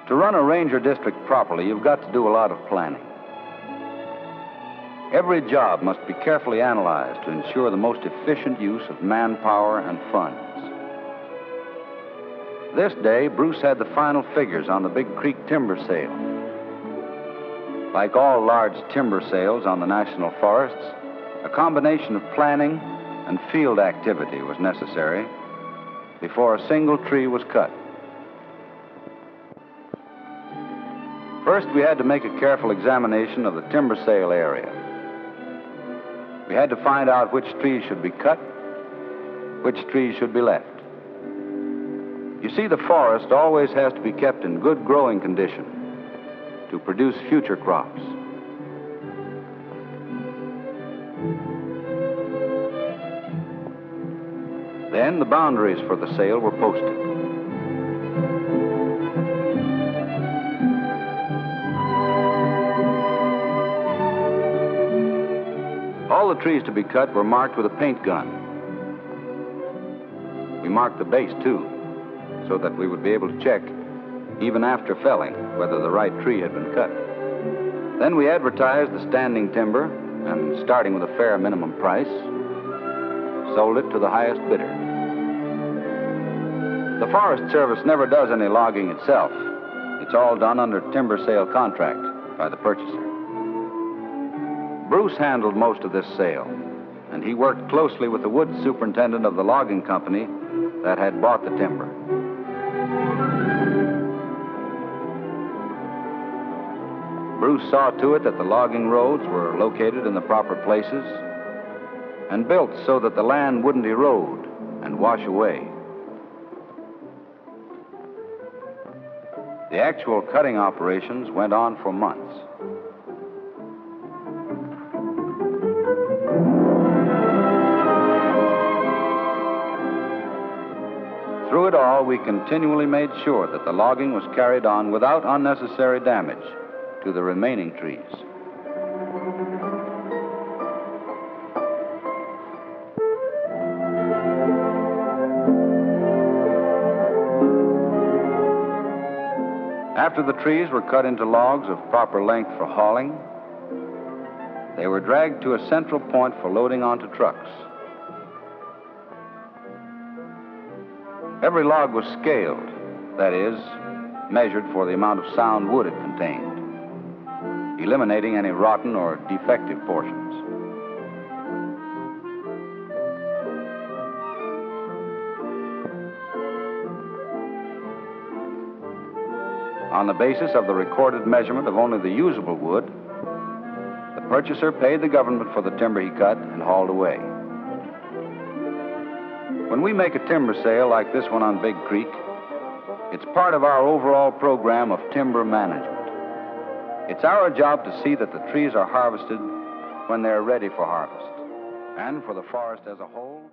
To run a ranger district properly, you've got to do a lot of planning. Every job must be carefully analyzed to ensure the most efficient use of manpower and funds. This day, Bruce had the final figures on the Big Creek timber sale. Like all large timber sales on the national forests, a combination of planning and field activity was necessary before a single tree was cut. First, we had to make a careful examination of the timber sale area. We had to find out which trees should be cut, which trees should be left. You see, the forest always has to be kept in good growing condition to produce future crops. Then the boundaries for the sale were posted. All the trees to be cut were marked with a paint gun. We marked the base, too, so that we would be able to check, even after felling, whether the right tree had been cut. Then we advertised the standing timber, and starting with a fair minimum price, sold it to the highest bidder. The Forest Service never does any logging itself. It's all done under timber sale contract by the purchaser. Bruce handled most of this sale, and he worked closely with the wood superintendent of the logging company that had bought the timber. Bruce saw to it that the logging roads were located in the proper places and built so that the land wouldn't erode and wash away. The actual cutting operations went on for months. Through it all, we continually made sure that the logging was carried on without unnecessary damage to the remaining trees. After the trees were cut into logs of proper length for hauling, they were dragged to a central point for loading onto trucks. Every log was scaled, that is, measured for the amount of sound wood it contained, eliminating any rotten or defective portions. On the basis of the recorded measurement of only the usable wood, the purchaser paid the government for the timber he cut and hauled away. When we make a timber sale like this one on Big Creek, it's part of our overall program of timber management. It's our job to see that the trees are harvested when they're ready for harvest. And for the forest as a whole,